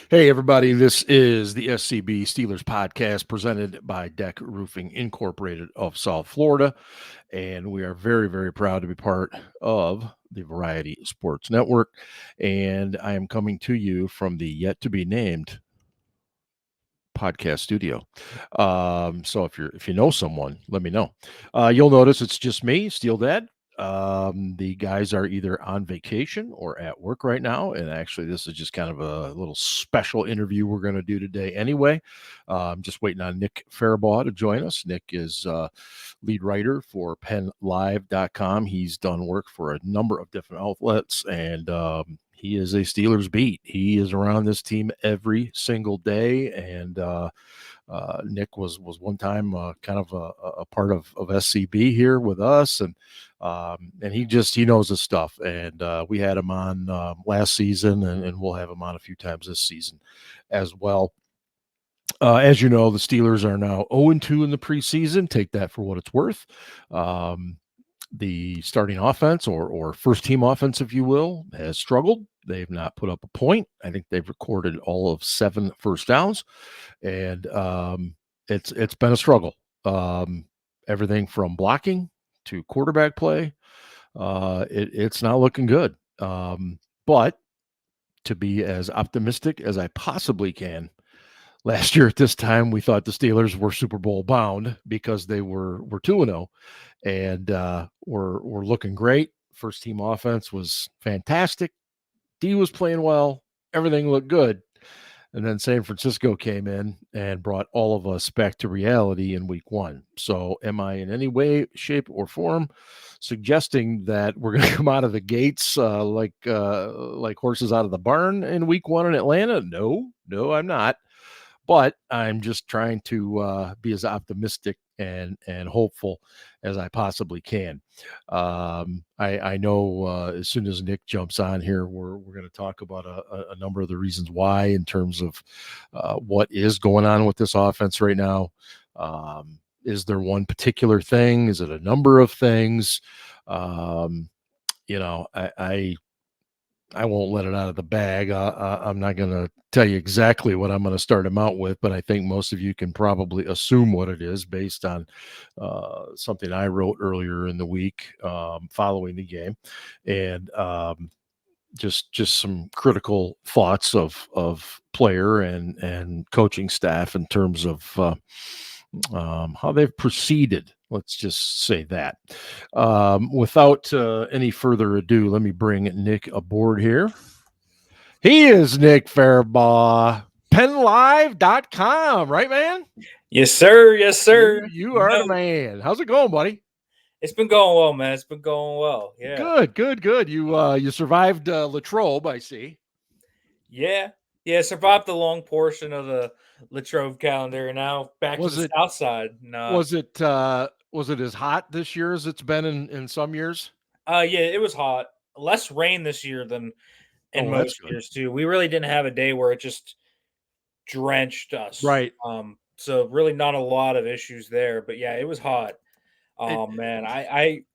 Hey, everybody. This is the SCB Steelers Podcast presented by DEK Roofing Incorporated of South Florida. And we are very, very proud to be part of the Variety Sports Network. And I am coming to you from the yet to be named podcast studio. So if you know someone, let me know. You'll notice it's just me, SteelDad. The guys are either on vacation or at work right now, and actually, this is just kind of a little special interview we're going to do today. Anyway, I'm just waiting on Nick Farabaugh to join us. Nick is lead writer for PennLive.com. He's done work for a number of different outlets, and he is a Steelers beat. He is around this team every single day, and Nick was one time kind of a part of SCB here with us, and he knows his stuff. And we had him on last season, and we'll have him on a few times this season as well. As you know, the Steelers are now 0-2 in the preseason. Take that for what it's worth. The starting offense or first team offense, if you will, has struggled. They've not put up a point. I think they've recorded all of 7 first downs, and it's been a struggle. Everything from blocking to quarterback play, it's not looking good. But to be as optimistic as I possibly can, last year at this time, we thought the Steelers were Super Bowl bound because they were 2-0 and were looking great. First team offense was fantastic. D was playing well. Everything looked good. And then San Francisco came in and brought all of us back to reality in week 1. So am I in any way, shape, or form suggesting that we're going to come out of the gates like horses out of the barn in week 1 in Atlanta? No, I'm not. But I'm just trying to be as optimistic and hopeful as I possibly can. I know as soon as Nick jumps on here, we're going to talk about a number of the reasons why in terms of what is going on with this offense right now. Is there one particular thing? Is it a number of things? I won't let it out of the bag. I'm not going to tell you exactly what I'm going to start him out with, but I think most of you can probably assume what it is based on something I wrote earlier in the week following the game, and just some critical thoughts of player and coaching staff in terms of how they've proceeded. Let's just say that. Without any further ado, let me bring Nick aboard here. He is Nick Farabaugh, PennLive.com, right, man? Yes, sir. Yes, sir. You are the man. How's it going, buddy? It's been going well, man. It's been going well. Yeah. Good. You survived Latrobe, I see. Yeah. Survived the long portion of the Latrobe calendar, and now back to the south side. No. Was it as hot this year as it's been in some years? Yeah, it was hot. Less rain this year than in most years too. We really didn't have a day where it just drenched us. Right. So really not a lot of issues there. But yeah, it was hot. Man,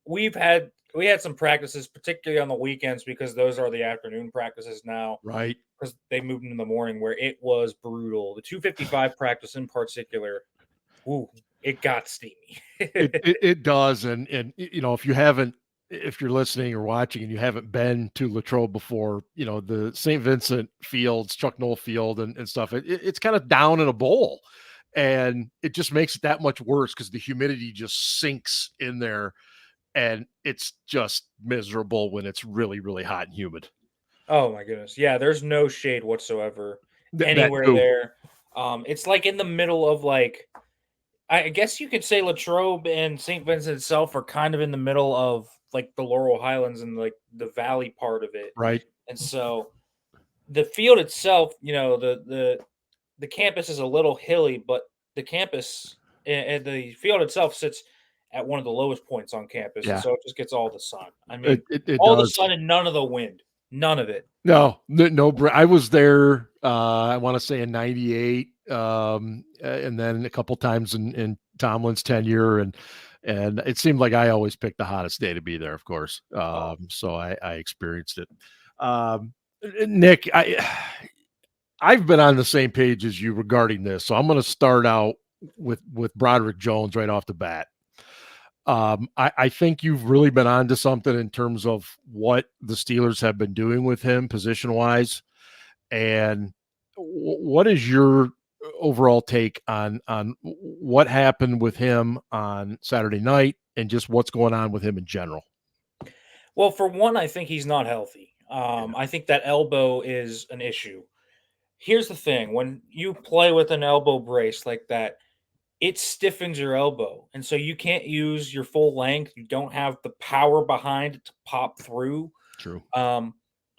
we had some practices, particularly on the weekends, because those are the afternoon practices now. Right. Because they moved into the morning, where it was brutal. The 255 practice in particular, it got steamy. it does, and if you're listening or watching and you haven't been to Latrobe before, the St. Vincent Fields, Chuck Noll Field, and stuff, it's kind of down in a bowl. And it just makes it that much worse because the humidity just sinks in there, and it's just miserable when it's really, really hot and humid. Oh my goodness. Yeah, there's no shade whatsoever anywhere there. It's like in the middle of I guess you could say Latrobe and St. Vincent itself are kind of in the middle of like the Laurel Highlands and like the valley part of it. Right. And so the field itself, the campus is a little hilly, but the campus and the field itself sits at one of the lowest points on campus. Yeah. And so it just gets all the sun. I mean, it all does. the sun and none of the wind. None of it. No. I was there, I want to say in 98, and then a couple times in Tomlin's tenure, and it seemed like I always picked the hottest day to be there, of course. So I experienced it. Nick, I've been on the same page as you regarding this, so I'm going to start out with Broderick Jones right off the bat. I think you've really been onto something in terms of what the Steelers have been doing with him position wise, and what is your overall take on what happened with him on Saturday night and just what's going on with him in general? Well, for one, I think he's not healthy. I think that elbow is an issue. Here's the thing: when you play with an elbow brace like that, it stiffens your elbow, and so you can't use your full length. You don't have the power behind it to pop through. True.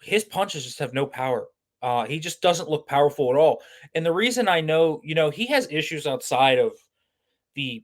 His punches just have no power. He just doesn't look powerful at all. And the reason I know, he has issues outside of the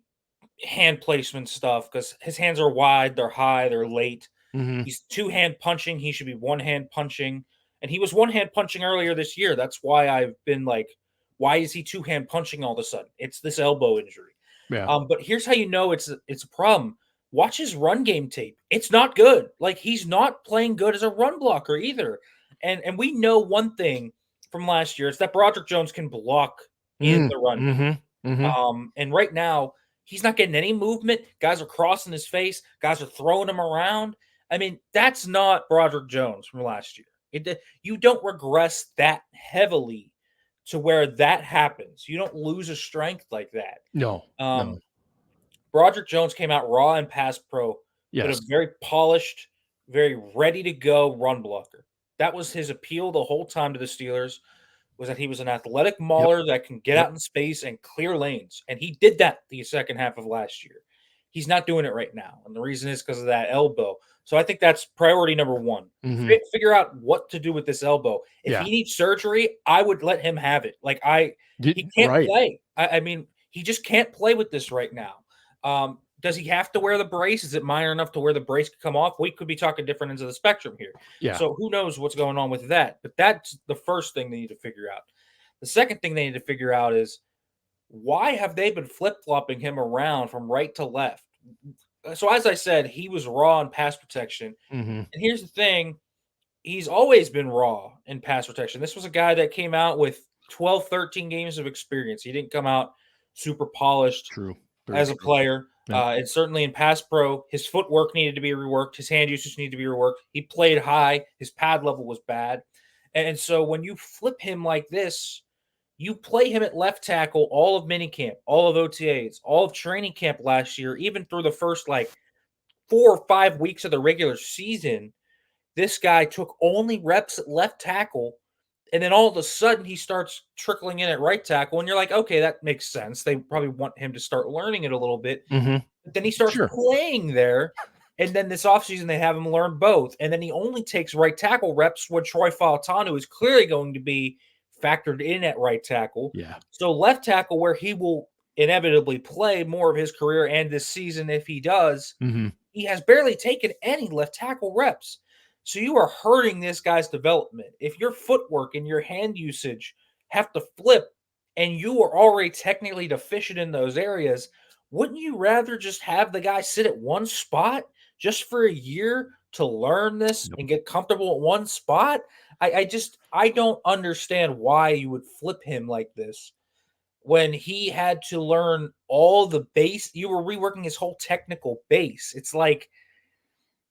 hand placement stuff because his hands are wide, they're high, they're late. Mm-hmm. He's two-hand punching. He should be one-hand punching. And he was one-hand punching earlier this year. That's why I've been like, why is he two-hand punching all of a sudden? It's this elbow injury. Yeah. But here's how you know it's a problem. Watch his run game tape. It's not good. Like, he's not playing good as a run blocker either. And we know one thing from last year. It's that Broderick Jones can block in the run game. And right now, he's not getting any movement. Guys are crossing his face. Guys are throwing him around. I mean, that's not Broderick Jones from last year. You don't regress that heavily to where that happens. You don't lose a strength like that. No. Broderick Jones came out raw and pass pro, but a very polished, very ready to go run blocker. That was his appeal the whole time to the Steelers, was that he was an athletic mauler that can get out in space and clear lanes. And he did that the second half of last year. He's not doing it right now. And the reason is because of that elbow. So I think that's priority number one. Figure out what to do with this elbow. If he needs surgery, I would let him have it. Like, he can't play. I mean, he just can't play with this right now. Does he have to wear the brace? Is it minor enough to where the brace could come off? We could be talking different ends of the spectrum here. Yeah. So who knows what's going on with that? But that's the first thing they need to figure out. The second thing they need to figure out is, why have they been flip-flopping him around from right to left? So as I said, he was raw in pass protection. And here's the thing. He's always been raw in pass protection. This was a guy that came out with 12, 13 games of experience. He didn't come out super polished as a player. And certainly in pass pro, his footwork needed to be reworked. His hand usage needed to be reworked. He played high. His pad level was bad. And so when you flip him like this, you play him at left tackle all of minicamp, all of OTAs, all of training camp last year, even through the first 4 or 5 weeks of the regular season. This guy took only reps at left tackle, and then all of a sudden he starts trickling in at right tackle, and you're like, okay, that makes sense. They probably want him to start learning it a little bit. But then he starts playing there, and then this offseason they have him learn both, and then he only takes right tackle reps when Troy Fautanu is clearly going to be factored in at right tackle. So left tackle, where he will inevitably play more of his career and this season if he does, he has barely taken any left tackle reps. So you are hurting this guy's development. If your footwork and your hand usage have to flip and you are already technically deficient in those areas, wouldn't you rather just have the guy sit at one spot just for a year to learn this and get comfortable at one spot? I don't understand why you would flip him like this when he had to learn all the base. You were reworking his whole technical base. It's like,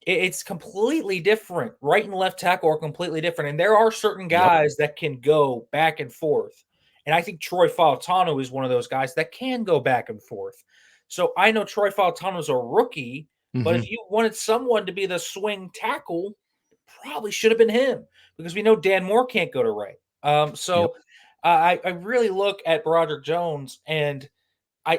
it's completely different. Right and left tackle are completely different. And there are certain guys that can go back and forth. And I think Troy Fautanu is one of those guys that can go back and forth. So I know Troy Fautanu is a rookie, but if you wanted someone to be the swing tackle, probably should have been him, because we know Dan Moore can't go to right. I really look at Broderick Jones, and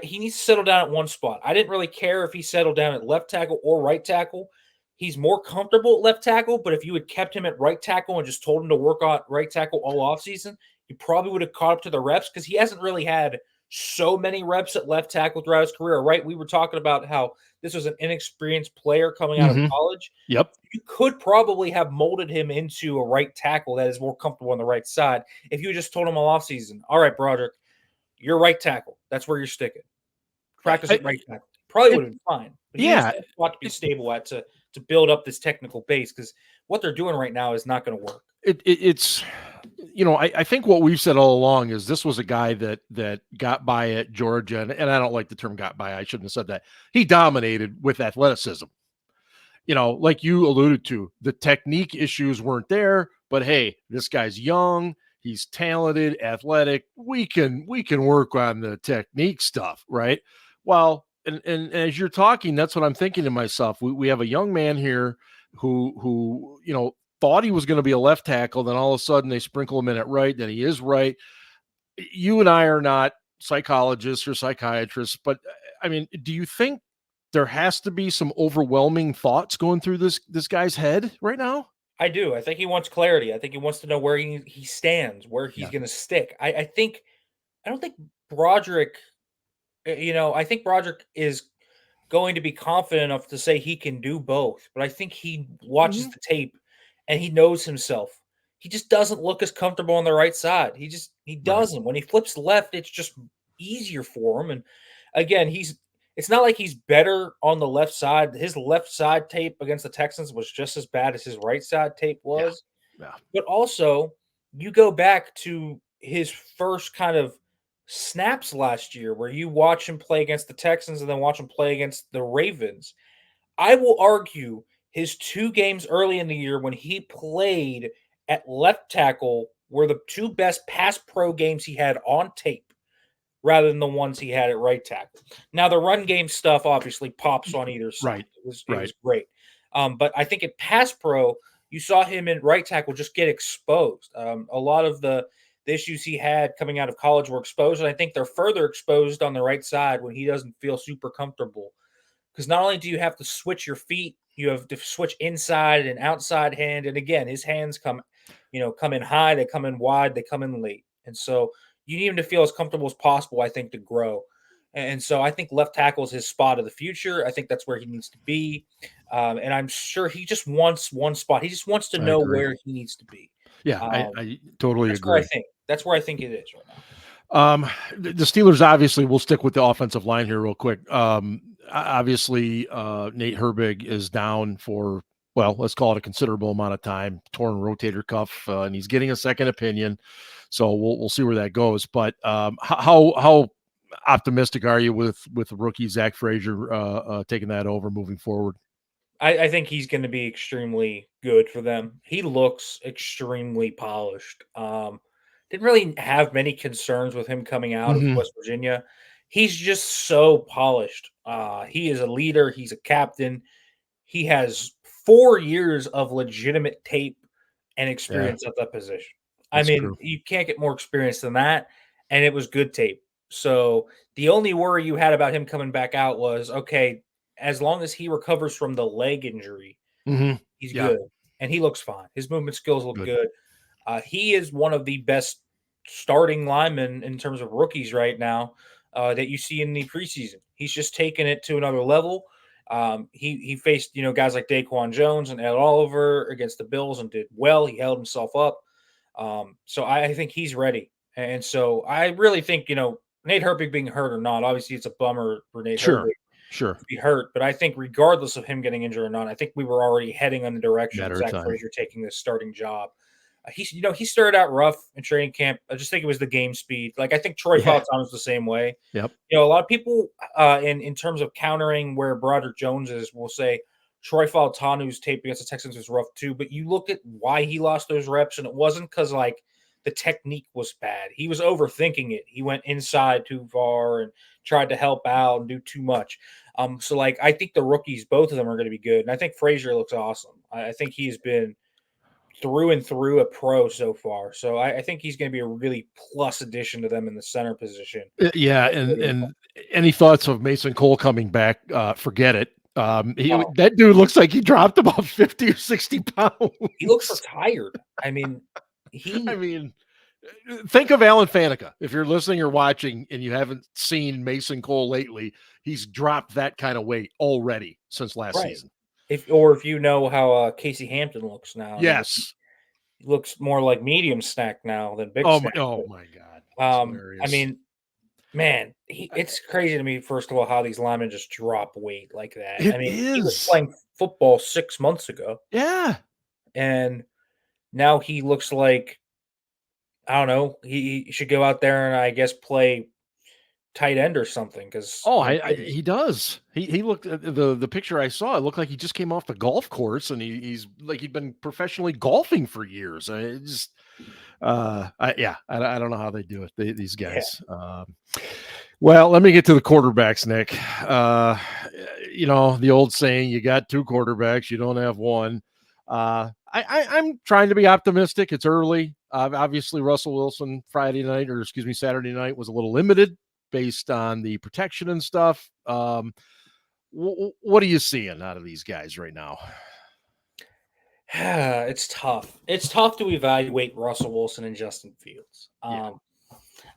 he needs to settle down at one spot. I didn't really care if he settled down at left tackle or right tackle. He's more comfortable at left tackle, but if you had kept him at right tackle and just told him to work on right tackle all offseason, he probably would have caught up to the reps, because he hasn't really had so many reps at left tackle throughout his career, right? We were talking about how this was an inexperienced player coming out of college. You could probably have molded him into a right tackle that is more comfortable on the right side if you just told him all offseason, all right, Broderick, you're right tackle. That's where you're sticking. Practice at right tackle. Probably would have been fine. But he needs to be stable at to build up this technical base, because what they're doing right now is not going to work. It's I think what we've said all along is this was a guy that got by at Georgia, and I don't like the term got by. I shouldn't have said that. He dominated with athleticism. Like you alluded to, the technique issues weren't there, but hey, this guy's young, he's talented, athletic. We can work on the technique stuff, right? Well, and as you're talking, that's what I'm thinking to myself. We have a young man here who thought he was going to be a left tackle, then all of a sudden they sprinkle him in at right, then he is right. You and I are not psychologists or psychiatrists, but I mean, do you think there has to be some overwhelming thoughts going through this guy's head right now? I do. I think he wants clarity. I think he wants to know where he stands, where he's Yeah. going to stick. I don't think Broderick. I think Broderick is going to be confident enough to say he can do both. But I think he watches Mhm. the tape and he knows himself. He just doesn't look as comfortable on the right side. He Right. doesn't. When he flips left, it's just easier for him. And again, it's not like he's better on the left side. His left side tape against the Texans was just as bad as his right side tape Yeah. was. Yeah. But also, you go back to his first kind of snaps last year where you watch him play against the Texans and then watch him play against the Ravens. I will argue his 2 games early in the year when he played at left tackle were the 2 best pass pro games he had on tape rather than the ones he had at right tackle. Now, the run game stuff obviously pops on either side. Right. It was great. But I think at pass pro, you saw him in right tackle just get exposed. A lot of the issues he had coming out of college were exposed, and I think they're further exposed on the right side when he doesn't feel super comfortable. Because not only do you have to switch your feet, you have to switch inside and outside hand. And again, his hands come in high, they come in wide, they come in late. And so you need him to feel as comfortable as possible, I think, to grow. And so I think left tackle is his spot of the future. I think that's where he needs to be. And I'm sure he just wants one spot. He just wants to I know agree. where he needs to be. Yeah, I totally That's where I agree. think. That's where I think it is right now. The Steelers obviously will stick with the offensive line here real quick. Obviously, Nate Herbig is down for, well, let's call it a considerable amount of time, torn rotator cuff, and he's getting a second opinion. So we'll see where that goes. But how optimistic are you with rookie Zach Frazier taking that over moving forward? I think he's going to be extremely good for them. He looks extremely polished. Didn't really have many concerns with him coming out of Mhm. West Virginia. He's just so polished. He is a leader. He's a captain. He has 4 years of legitimate tape and Yeah, experience at that position. I that's mean, true. you can't get more experience than that. And it was good tape. So the only worry you had about him coming back out was okay, as long as he recovers from the leg injury, Mhm. he's Yeah, good. And he looks fine. His movement skills look good. good. He is one of the best starting linemen in terms of rookies right now that you see in the preseason. He's just taken it to another level. He faced guys like Daquan Jones and Ed Oliver against the Bills and did well. He held himself up. So I think he's ready. And so I really think Nate Herbig being hurt or not, obviously it's a bummer for Nate Sure, Herbig sure. to be hurt. But I think regardless of him getting injured or not, I think we were already heading in the direction of Matter of Zach time. Frazier taking this starting job. He started out rough in training camp. I just think it was the game speed. Like I think Troy Yeah. Fautanu was the same way. Yep. A lot of people in terms of countering where Broderick Jones is will say Troy Fautanu's tape against the Texans was rough too. But you look at why he lost those reps, and it wasn't because like the technique was bad. He was overthinking it. He went inside too far and tried to help out and do too much. So like I think the rookies, both of them are going to be good, and I think Frazier looks awesome. I think he's been through and through a pro so far. So I think he's going to be a really plus addition to them in the center position. Yeah, and any thoughts of Mason Cole coming back? Forget it. Oh, That dude looks like he dropped about 50 or 60 pounds. he looks retired. I mean, I he mean, think of Alan Faneca. If you're listening or watching and you haven't seen Mason Cole lately, he's dropped that kind of weight already since last right. season. If you know how Casey Hampton looks now, Yes. he looks more like medium snack now than big Oh snack. my God. It's I hilarious. mean, man, it's crazy to me. First of all, how these linemen just drop weight like that. It I mean, he was is. playing football 6 months ago, Yeah. and now he looks like I don't know. He should go out there and I guess play tight end or something because Oh, he does. He looked at the picture I saw. It looked like he just came off the golf course, and he's like he'd been professionally golfing for years. It just, I don't know how they do it. These yeah. guys. Well, let me get to the quarterbacks, Nick. The old saying, "You got two quarterbacks, you don't have one." I'm trying to be optimistic. It's early. Obviously, Russell Wilson Saturday night was a little limited based on the protection and stuff. What are you seeing out of these guys right now? It's tough. It's tough to evaluate Russell Wilson and Justin Fields. Yeah.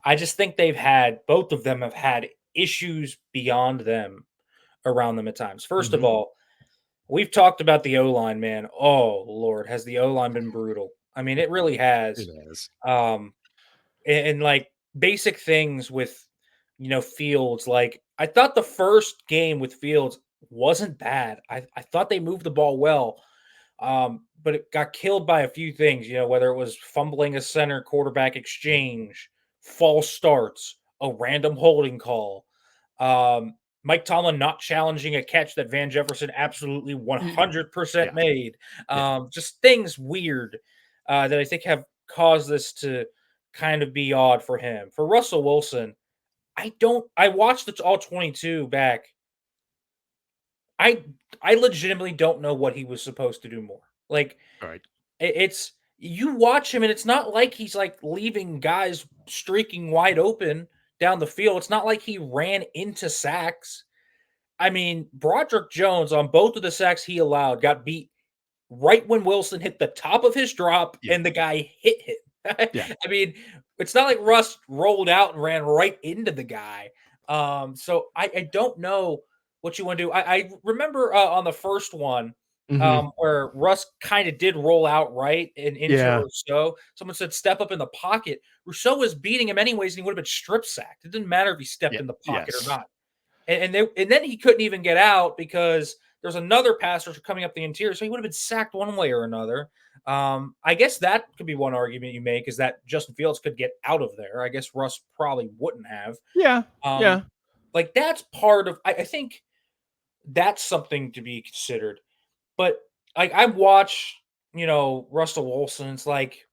I just think both of them have had issues beyond them around them at times. First of all, we've talked about the O-line, man. Oh, Lord, has the O-line been brutal? I mean, it really has. It has. And like basic things with, Fields. Like I thought the first game with Fields wasn't bad. I thought they moved the ball well. But it got killed by a few things, whether it was fumbling a center quarterback exchange, false starts, a random holding call, Mike Tomlin not challenging a catch that Van Jefferson absolutely 100% made. Just things weird that I think have caused this to kind of be odd for him. For Russell Wilson, I watched the all 22 back. I legitimately don't know what he was supposed to do more. Like, right. It's you watch him, and it's not like he's like leaving guys streaking wide open down the field. It's not like he ran into sacks. I mean, Broderick Jones on both of the sacks he allowed got beat right when Wilson hit the top of his drop and the guy hit him. Yeah. I mean, it's not like Russ rolled out and ran right into the guy. So I don't know what you want to do. I remember on the first one where Russ kind of did roll out right and into Rousseau. Someone said step up in the pocket. Rousseau was beating him anyways, and he would have been strip sacked. It didn't matter if he stepped in the pocket or not. And then he couldn't even get out because there's another pass rusher coming up the interior, so he would have been sacked one way or another. I guess that could be one argument you make is that Justin Fields could get out of there. I guess Russ probably wouldn't have. Yeah. Like that's part of. I think that's something to be considered. But like I watch, Russell Wilson. It's like,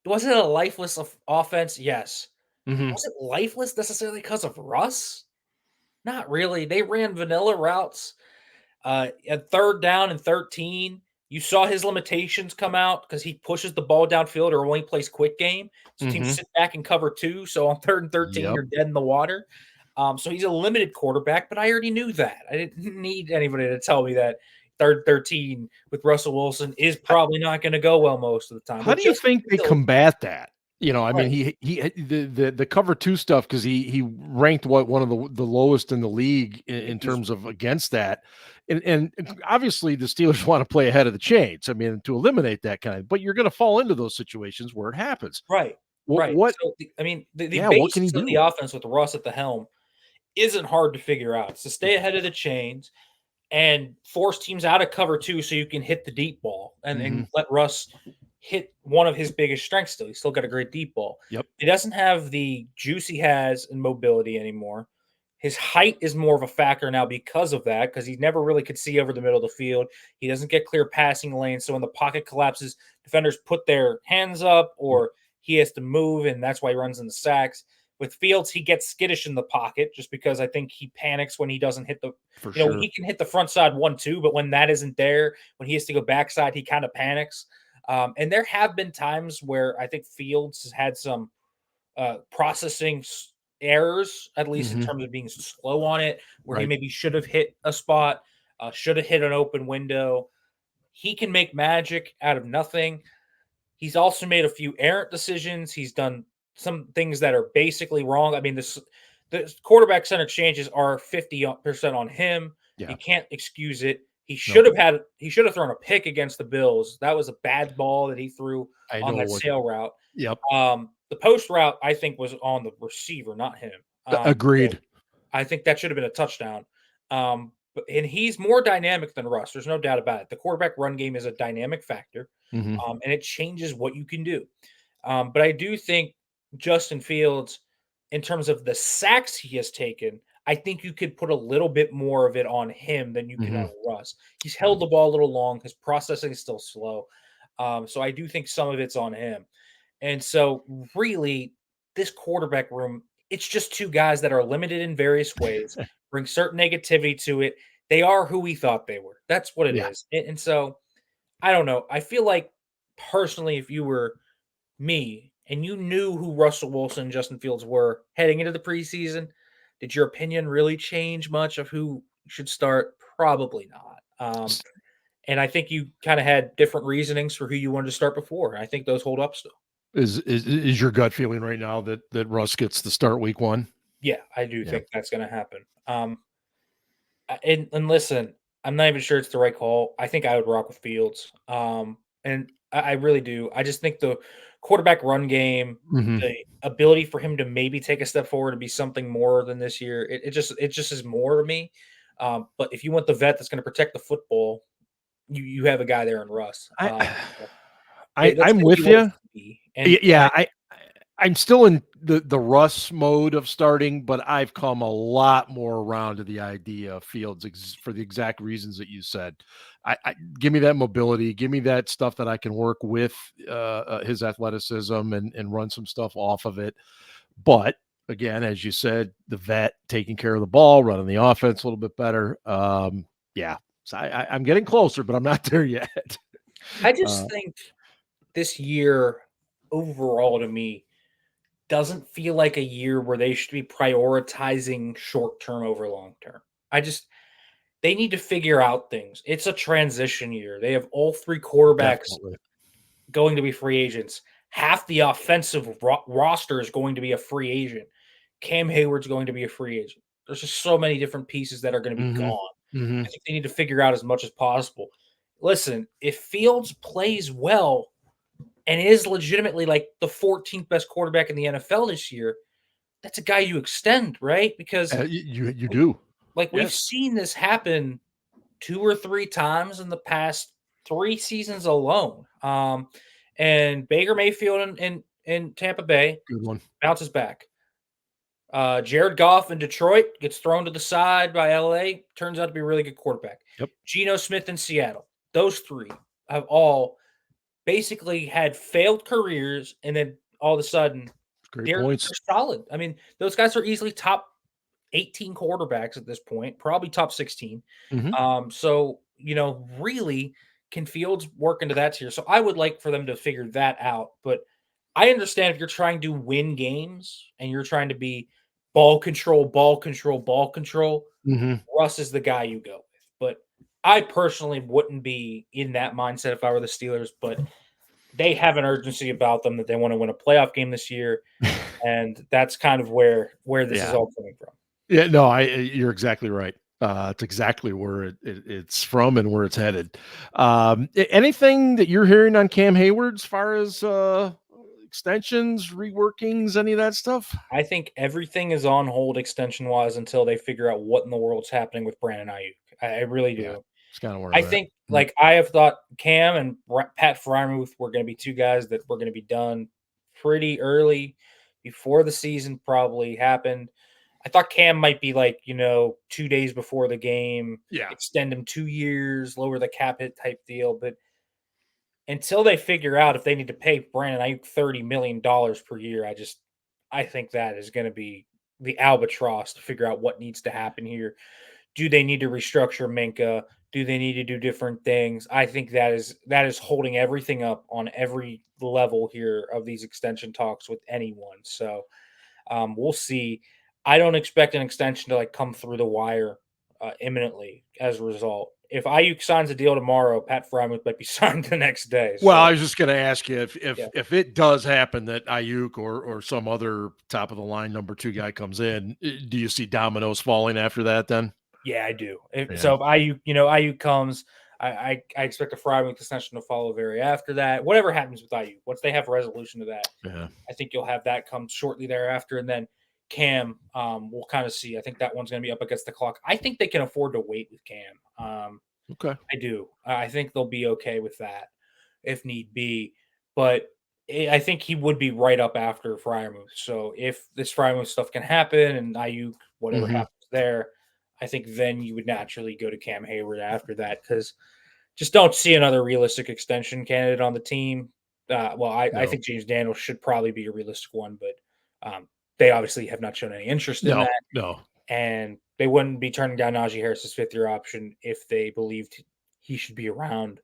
was it a lifeless offense? Yes. Was it lifeless necessarily because of Russ? Not really. They ran vanilla routes. At third down and 13, you saw his limitations come out because he pushes the ball downfield or only plays quick game. So teams sit back and cover 2. So on 3rd and 13, you're dead in the water. So he's a limited quarterback, but I already knew that. I didn't need anybody to tell me that 3rd 13 with Russell Wilson is probably not going to go well most of the time. How do you think they combat that? I mean, he the cover 2 stuff because he ranked one of the lowest in the league in terms of against that, and obviously the Steelers want to play ahead of the chains. I mean, to eliminate that but you're going to fall into those situations where it happens. Right. What? So, the what can he basics do? of the offense with Russ at the helm isn't hard to figure out. It's to stay ahead of the chains and force teams out of cover 2 so you can hit the deep ball and let Russ hit one of his biggest strengths still. He's still got a great deep ball. Yep. He doesn't have the juice he has in mobility anymore. His height is more of a factor now because of that, because he never really could see over the middle of the field. He doesn't get clear passing lanes. So when the pocket collapses, defenders put their hands up or he has to move, and that's why he runs into sacks. With Fields, he gets skittish in the pocket just because I think he panics when he doesn't hit the – he can hit the front side 1-2, but when that isn't there, when he has to go backside, he kind of panics. And there have been times where I think Fields has had some processing errors, at least in terms of being slow on it, where he maybe should have hit a spot, should have hit an open window. He can make magic out of nothing. He's also made a few errant decisions. He's done some things that are basically wrong. I mean, the quarterback center exchanges are 50% on him. Yeah. You can't excuse it. He should have thrown a pick against the Bills. That was a bad ball that he threw on that sail route. Yep. The post route, I think, was on the receiver, not him. Agreed. So I think that should have been a touchdown. And he's more dynamic than Russ. There's no doubt about it. The quarterback run game is a dynamic factor, and it changes what you can do. But I do think Justin Fields, in terms of the sacks he has taken, I think you could put a little bit more of it on him than you could on Russ. He's held the ball a little long. His processing is still slow. So I do think some of it's on him. And so really, this quarterback room, it's just two guys that are limited in various ways, bring certain negativity to it. They are who we thought they were. That's what it Yeah. is. And so I don't know. I feel like personally, if you were me and you knew who Russell Wilson and Justin Fields were heading into the preseason, did your opinion really change much of who should start? Probably not. And I think you kind of had different reasonings for who you wanted to start before. I think those hold up still. Is your gut feeling right now that Russ gets to start week 1? Yeah, I do Yeah. think that's going to happen. And listen, I'm not even sure it's the right call. I think I would rock with Fields. And I really do. I just think the quarterback run game, the ability for him to maybe take a step forward and be something more than this year, it just is more to me. But if you want the vet that's going to protect the football, you have a guy there in Russ. That's I'm going to be with what it's you. gonna be. And Yeah, I'm still in the Russ mode of starting, but I've come a lot more around to the idea of Fields for the exact reasons that you said. Give me that mobility, give me that stuff that I can work with his athleticism and run some stuff off of it. But again, as you said, the vet taking care of the ball, running the offense a little bit better. Yeah, so I'm getting closer, but I'm not there yet. I just think this year overall to me doesn't feel like a year where they should be prioritizing short term over long term. They need to figure out things. It's a transition year. They have all three quarterbacks Definitely. going to be free agents. Half the offensive roster is going to be a free agent. Cam Hayward's going to be a free agent. There's just so many different pieces that are going to be gone. I think they need to figure out as much as possible. Listen, if Fields plays well and is legitimately like the 14th best quarterback in the NFL this year, that's a guy you extend, right? Because You do. we've Yes. seen this happen 2 or 3 times in the past 3 seasons alone. And Baker Mayfield in Tampa Bay Good one. bounces back. Jared Goff in Detroit gets thrown to the side by LA. Turns out to be a really good quarterback. Yep. Geno Smith in Seattle. Those 3 have all basically had failed careers, and then all of a sudden Great they're points. solid. I mean, those guys are easily top 18 quarterbacks at this point, probably top 16. So, really, can Fields work into that tier? So I would like for them to figure that out. But I understand if you're trying to win games and you're trying to be ball control, ball control, ball control, Russ is the guy you go with. But I personally wouldn't be in that mindset if I were the Steelers, but they have an urgency about them that they want to win a playoff game this year. And that's kind of where this is all coming from. Yeah, no, you're exactly right. It's exactly where it's from and where it's headed. Anything that you're hearing on Cam Hayward as far as extensions, reworkings, any of that stuff? I think everything is on hold extension wise until they figure out what in the world's happening with Brandon Ayuk. I really do. Yeah, it's kind of where I I'm at. think, I have thought Cam and Pat Freiermuth were going to be 2 guys that were going to be done pretty early before the season probably happened. I thought Cam might be 2 days before the game, extend him 2 years, lower the cap hit type deal. But until they figure out if they need to pay Brandon Ayuk $30 million per year, I think that is going to be the albatross to figure out what needs to happen here. Do they need to restructure Minka? Do they need to do different things? I think that is holding everything up on every level here of these extension talks with anyone. So we'll see. I don't expect an extension to come through the wire imminently as a result. If Ayuk signs a deal tomorrow, Pat Freiermuth might be signed the next day. Well, So, I was just going to ask you if it does happen that Ayuk or some other top of the line number 2 guy comes in, do you see dominoes falling after that then? yeah, I do. So if Ayuk comes, I expect a Freiermuth extension to follow very after that. Whatever happens with Ayuk, once they have a resolution to that, I think you'll have that come shortly thereafter. And then Cam, we'll kind of see. I think that one's going to be up against the clock. I think they can afford to wait with Cam. Okay. I do. I think they'll be okay with that if need be. But I think he would be right up after Freiermuth. So if this Freiermuth stuff can happen and Ayuk, whatever Mhm. happens there, I think then you would naturally go to Cam Hayward after that because just don't see another realistic extension candidate on the team. I No. think James Daniels should probably be a realistic one, but they obviously have not shown any interest in No. that. No. And they wouldn't be turning down Najee Harris's fifth-year option if they believed he should be around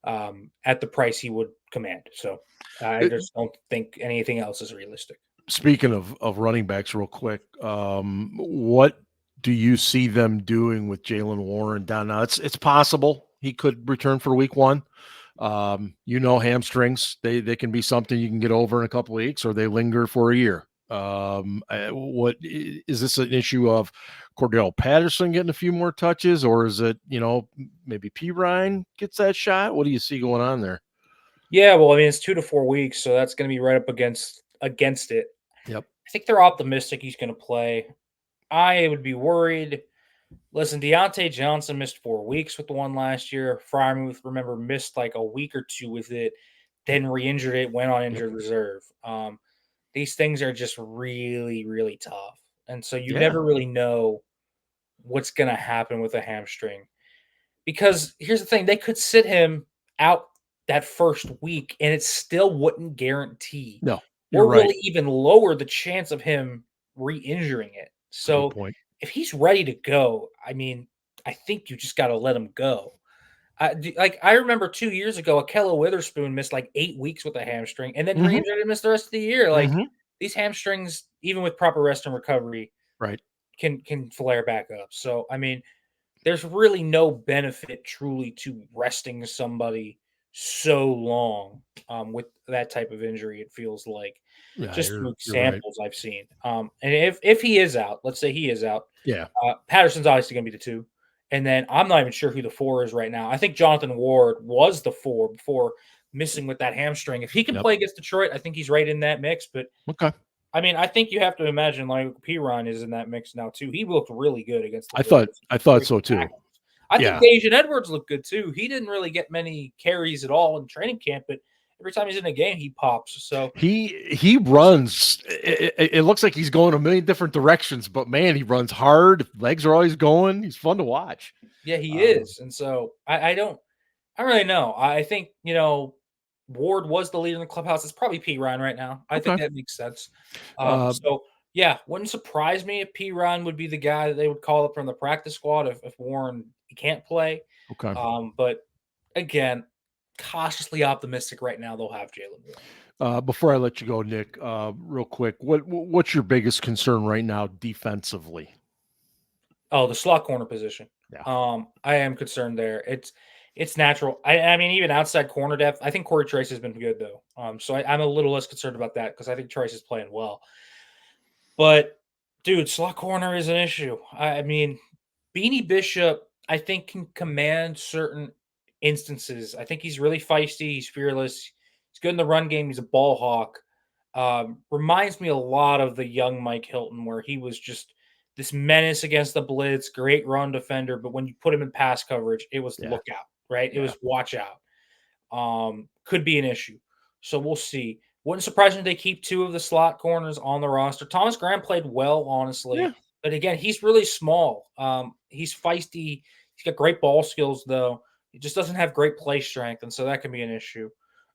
at the price he would command. So I It just don't think anything else is realistic. Speaking of running backs real quick, what do you see them doing with Jalen Warren down now? It's possible he could return for week 1. Hamstrings, they can be something you can get over in a couple of weeks, or they linger for a year. What is this an issue of Cordell Patterson getting a few more touches, or is it, maybe P. Ryan gets that shot? What do you see going on there? Yeah, well, I mean, it's 2 to 4 weeks, so that's going to be right up against it. Yep. I think they're optimistic he's going to play. I would be worried. Listen, Deontay Johnson missed 4 weeks with the one last year. Freiermuth, remember, missed like a week or 2 with it, then re-injured it, went on Yep. injured reserve. These things are just really, really tough. And so you Yeah. never really know what's going to happen with a hamstring. Because here's the thing, they could sit him out that first week and it still wouldn't guarantee No, you're or right. really even lower the chance of him re-injuring it. That's a good So point. if he's ready to go, I mean, I think you just got to let him go. I remember 2 years ago, Akello Witherspoon missed like 8 weeks with a hamstring and then Mhm. re-injured and missed the rest of the year. Like Mhm. these hamstrings, even with proper rest and recovery, Right. can flare back up. So I mean, there's really no benefit truly to resting somebody so long with that type of injury. It feels like Yeah, just through you're right. examples I've seen. And if he is out, let's say he is out, Yeah. Patterson's obviously going to be the 2. And then I'm not even sure who the 4 is right now. I think Jonathan Ward was the 4 before missing with that hamstring. If he can Yep. play against Detroit, I think he's right in that mix. But Okay. I mean, I think you have to imagine like Piron is in that mix now too. He looked really good against the I thought Bills. I thought so too. I think Yeah. Dejan Edwards looked good too. He didn't really get many carries at all in training camp, but every time he's in a game, he pops. So He runs. It looks like he's going a million different directions, but man, he runs hard. Legs are always going. He's fun to watch. yeah, he Um, is. And so I don't really know. I think Ward was the leader in the clubhouse. It's probably P Ryan right now. I think okay. that makes sense. Uh, So yeah, wouldn't surprise me if P Ryan would be the guy that they would call up from the practice squad if Warren can't play. okay. But again, cautiously optimistic right now they'll have Jalen Warren. Before I let you go, Nick, real quick, what's your biggest concern right now defensively? Oh, the slot corner position. Yeah. I am concerned there. It's natural. I mean, even outside corner depth, I think Corey Trace has been good though. So I'm a little less concerned about that because I think Trace is playing well. But dude, slot corner is an issue. I mean, Beanie Bishop, I think, can command certain instances. I think he's really feisty. He's fearless. He's good in the run game. He's a ball hawk. Reminds me a lot of the young Mike Hilton, where he was just this menace against the blitz, great run defender. But when you put him in pass coverage, it was Yeah. look out, right? It Yeah. was watch out. Could be an issue. So we'll see. Wouldn't surprise me if they keep 2 of the slot corners on the roster. Thomas Graham played well, honestly. Yeah. But again, he's really small. He's feisty. He's got great ball skills, though. He just doesn't have great play strength, and so that can be an issue.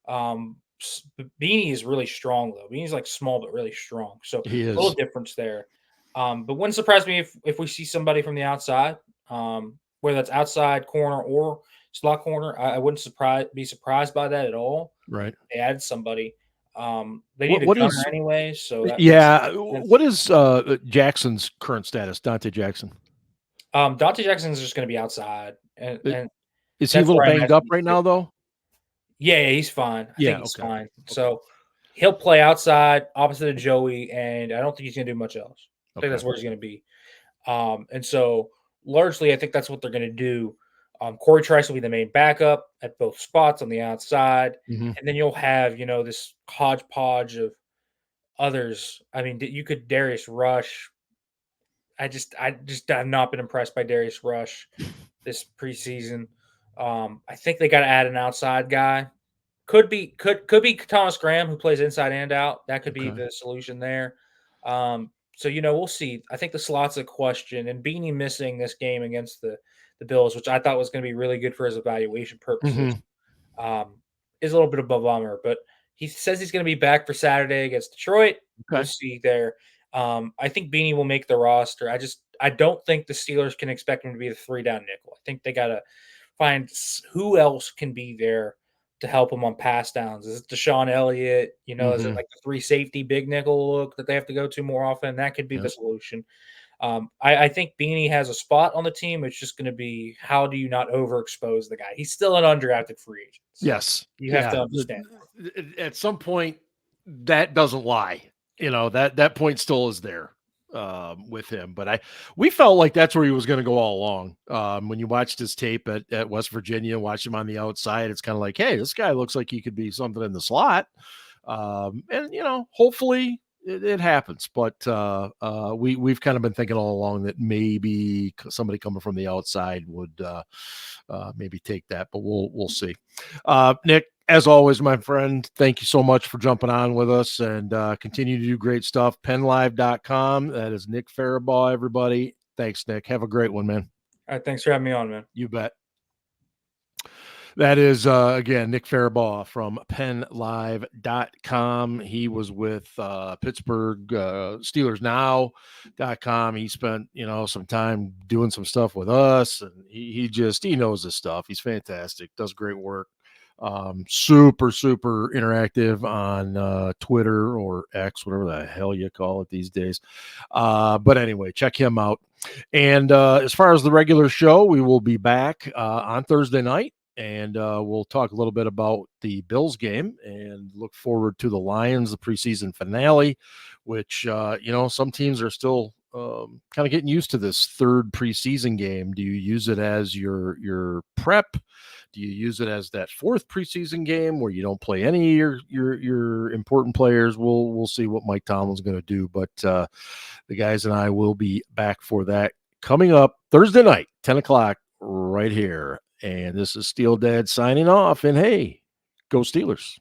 Beanie is really strong, though. Beanie's like small but really strong. So He a little is. difference there. But wouldn't surprise me if we see somebody from the outside, whether that's outside corner or slot corner. I wouldn't be surprised by that at all. Right. They added somebody. They need a What gunner is? anyway, so that makes Yeah. sense. What is Jackson's current status? Dante Jackson. Dante Jackson's just going to be outside, and Is he a that's little where I banged imagine up he's right good. now, though? Yeah, he's fine. I Yeah. think he's Okay. fine. So he'll play outside, opposite of Joey, and I don't think he's going to do much else. I think that's where he's going to be. And so largely, I think that's what they're going to do. Corey Trice will be the main backup at both spots on the outside, Mhm. and then you'll have this hodgepodge of others. I mean, you could Darius Rush. I just have not been impressed by Darius Rush this preseason. I think they got to add an outside guy. Could be Thomas Graham, who plays inside and out. That could be Okay. the solution there. So we'll see. I think the slot's a question, and Beanie missing this game against the Bills, which I thought was going to be really good for his evaluation purposes, is a little bit of a bummer. But he says he's going to be back for Saturday against Detroit. Okay. We'll see there. I think Beanie will make the roster. I don't think the Steelers can expect him to be the 3-down nickel. I think they got to find who else can be there to help him on pass downs. Is it Deshaun Elliott? Is it like the 3 safety big nickel look that they have to go to more often? That could be the solution. I think Beanie has a spot on the team. It's just going to be, how do you not overexpose the guy? He's still an undrafted free agent. Yes. You have to understand that. At some point, that doesn't lie. That point still is there with him. But we felt like that's where he was going to go all along. When you watched his tape at West Virginia, watch him on the outside, it's kind of like, hey, this guy looks like he could be something in the slot. And hopefully it happens. But we've kind of been thinking all along that maybe somebody coming from the outside would maybe take that, but we'll see. Nick, as always, my friend, thank you so much for jumping on with us, and continue to do great stuff. PennLive.com. That is Nick Farabaugh, everybody. Thanks, Nick. Have a great one, man. All right. Thanks for having me on, man. You bet. That is, again, Nick Farabaugh from PennLive.com. He was with Pittsburgh Steelers Now.com. He spent, some time doing some stuff with us, and he knows his stuff. He's fantastic, does great work. Super interactive on Twitter or X, whatever the hell you call it these days. But anyway, check him out. And as far as the regular show, we will be back on Thursday night. And we'll talk a little bit about the Bills game and look forward to the Lions, the preseason finale, which, some teams are still kind of getting used to this third preseason game. Do you use it as your prep? Do you use it as that fourth preseason game where you don't play any of your important players? We'll see what Mike Tomlin's going to do. But the guys and I will be back for that coming up Thursday night, 10 o'clock right here. And this is SteelDad signing off. And hey, go Steelers.